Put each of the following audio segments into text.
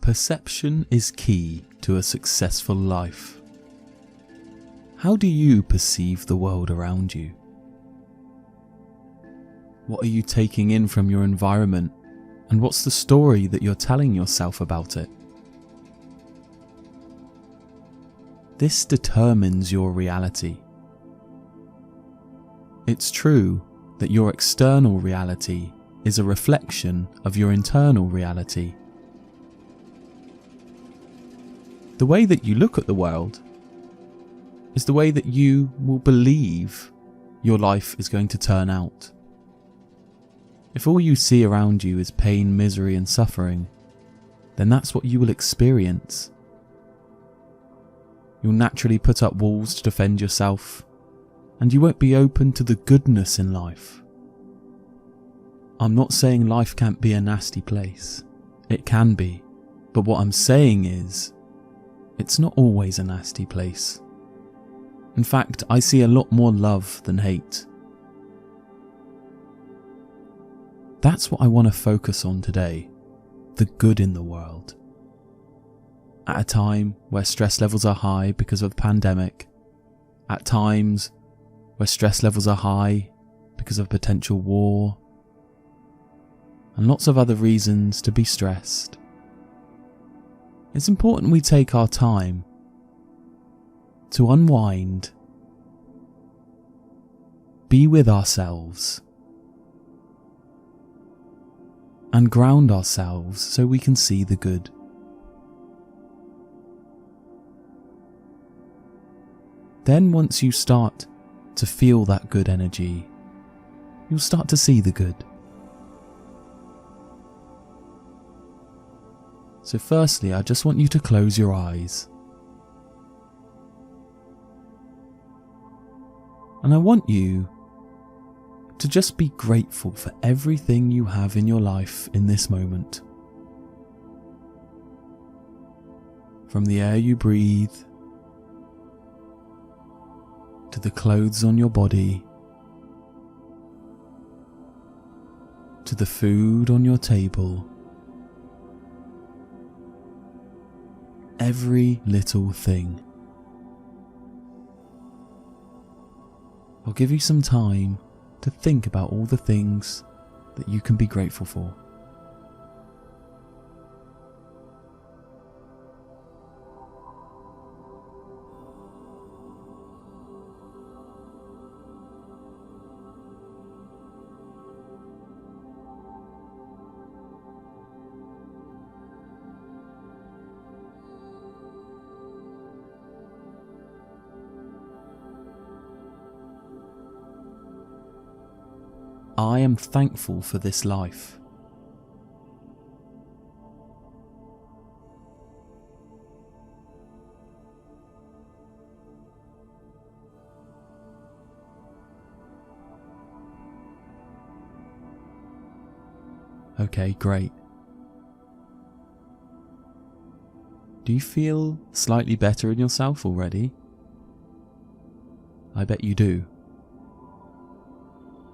Perception is key to a successful life. How do you perceive the world around you? What are you taking in from your environment, and what's the story that you're telling yourself about it? This determines your reality. It's true that your external reality is a reflection of your internal reality. The way that you look at the world is the way that you will believe your life is going to turn out. If all you see around you is pain, misery and suffering, then that's what you will experience. You'll naturally put up walls to defend yourself, and you won't be open to the goodness in life. I'm not saying life can't be a nasty place. It can be, but what I'm saying is, it's not always a nasty place. In fact, I see a lot more love than hate. That's what I want to focus on today, the good in the world. At a time where stress levels are high because of the pandemic, at times where stress levels are high because of potential war, and lots of other reasons to be stressed, it's important we take our time to unwind, be with ourselves, and ground ourselves so we can see the good. Then once you start to feel that good energy, you'll start to see the good. So firstly, I just want you to close your eyes. And I want you to just be grateful for everything you have in your life in this moment. From the air you breathe, to the clothes on your body, to the food on your table, every little thing. I'll give you some time to think about all the things that you can be grateful for. I am thankful for this life. Okay, great. Do you feel slightly better in yourself already? I bet you do.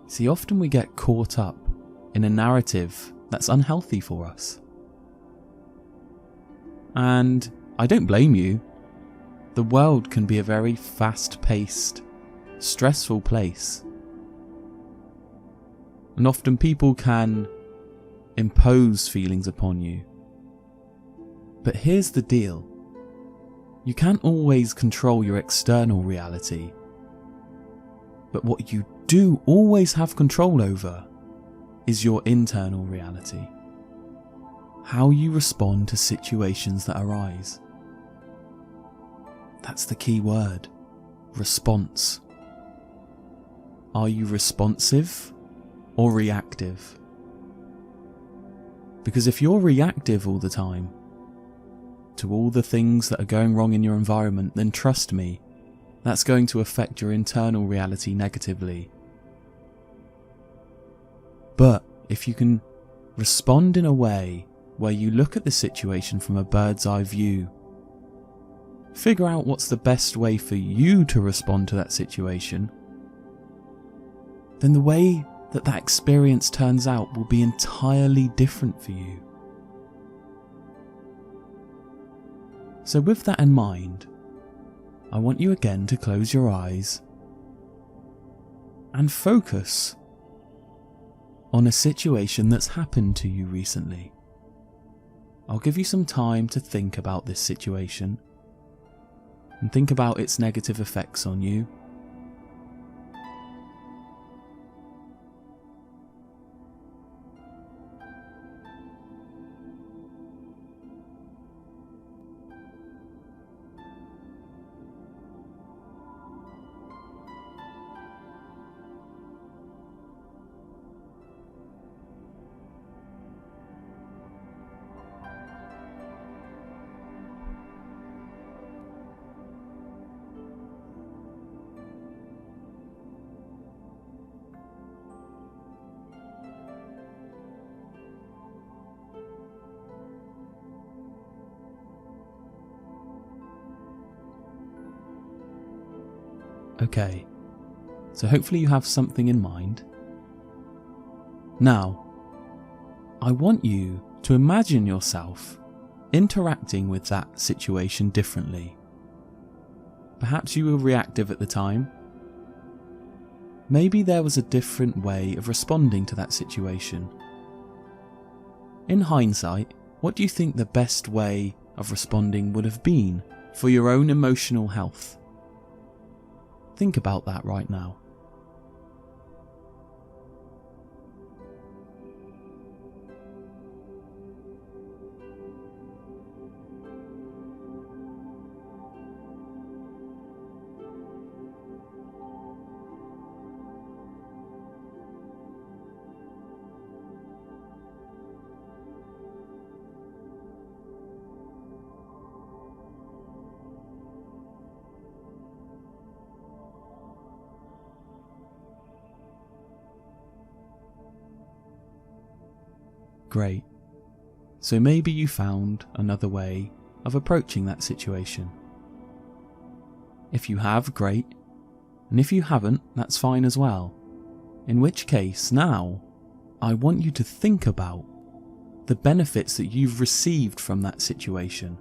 See, often we get caught up in a narrative that's unhealthy for us. And I don't blame you. The world can be a very fast-paced, stressful place. And often people can impose feelings upon you. But here's the deal. You can't always control your external reality. But what you do always have control over is your internal reality. How you respond to situations that arise. That's the key word. Response. Are you responsive or reactive? Because if you're reactive all the time to all the things that are going wrong in your environment, then trust me, that's going to affect your internal reality negatively. But if you can respond in a way where you look at the situation from a bird's eye view, figure out what's the best way for you to respond to that situation, then the way that that experience turns out will be entirely different for you. So with that in mind, I want you again to close your eyes and focus on a situation that's happened to you recently. I'll give you some time to think about this situation and think about its negative effects on you. Okay, so hopefully you have something in mind. Now, I want you to imagine yourself interacting with that situation differently. Perhaps you were reactive at the time. Maybe there was a different way of responding to that situation. In hindsight, what do you think the best way of responding would have been for your own emotional health? Think about that right now. Great. So maybe you found another way of approaching that situation. If you have, great. And if you haven't, that's fine as well. In which case, now, I want you to think about the benefits that you've received from that situation.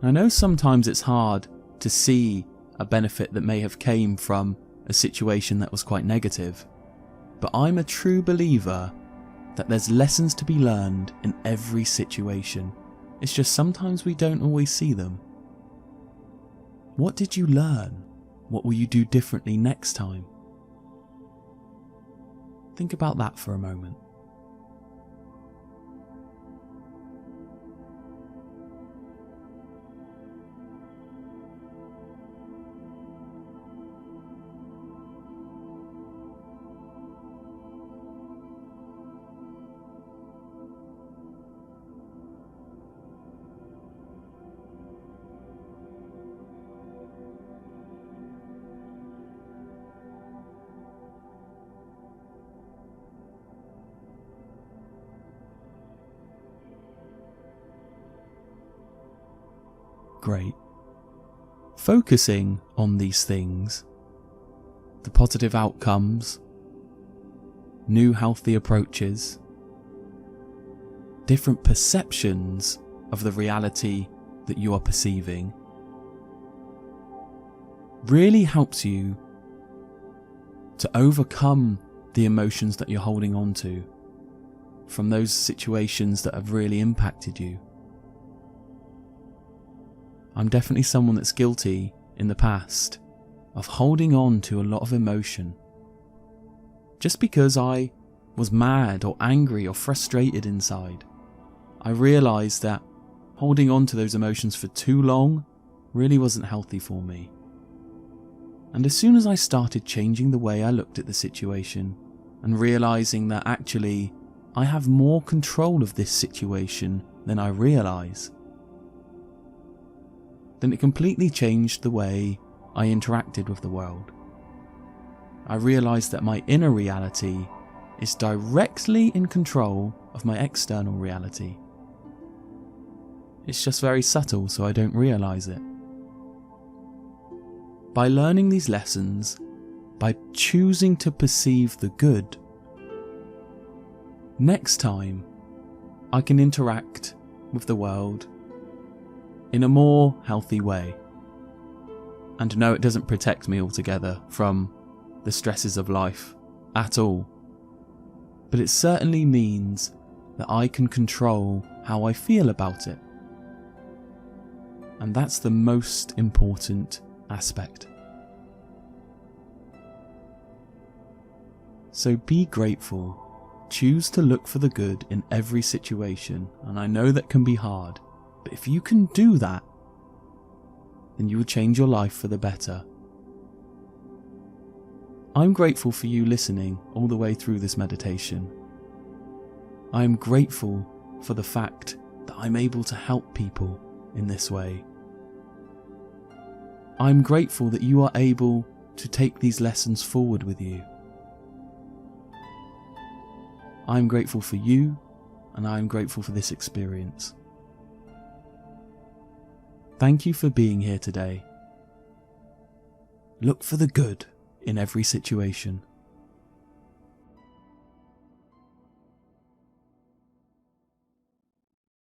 I know sometimes it's hard to see a benefit that may have came from a situation that was quite negative, but I'm a true believer that there's lessons to be learned in every situation. It's just sometimes we don't always see them. What did you learn? What will you do differently next time? Think about that for a moment. Great. Focusing on these things, the positive outcomes, new healthy approaches, different perceptions of the reality that you are perceiving, really helps you to overcome the emotions that you're holding on to from those situations that have really impacted you. I'm definitely someone that's guilty in the past of holding on to a lot of emotion. Just because I was mad or angry or frustrated inside, I realised that holding on to those emotions for too long really wasn't healthy for me. And as soon as I started changing the way I looked at the situation and realising that actually I have more control of this situation than I realise, then it completely changed the way I interacted with the world. I realised that my inner reality is directly in control of my external reality. It's just very subtle, so I don't realise it. By learning these lessons, by choosing to perceive the good, next time I can interact with the world in a more healthy way. And no, it doesn't protect me altogether from the stresses of life at all. But it certainly means that I can control how I feel about it. And that's the most important aspect. So be grateful. Choose to look for the good in every situation. And I know that can be hard, but if you can do that, then you will change your life for the better. I'm grateful for you listening all the way through this meditation. I am grateful for the fact that I'm able to help people in this way. I'm grateful that you are able to take these lessons forward with you. I'm grateful for you, and I'm grateful for this experience. Thank you for being here today. Look for the good in every situation.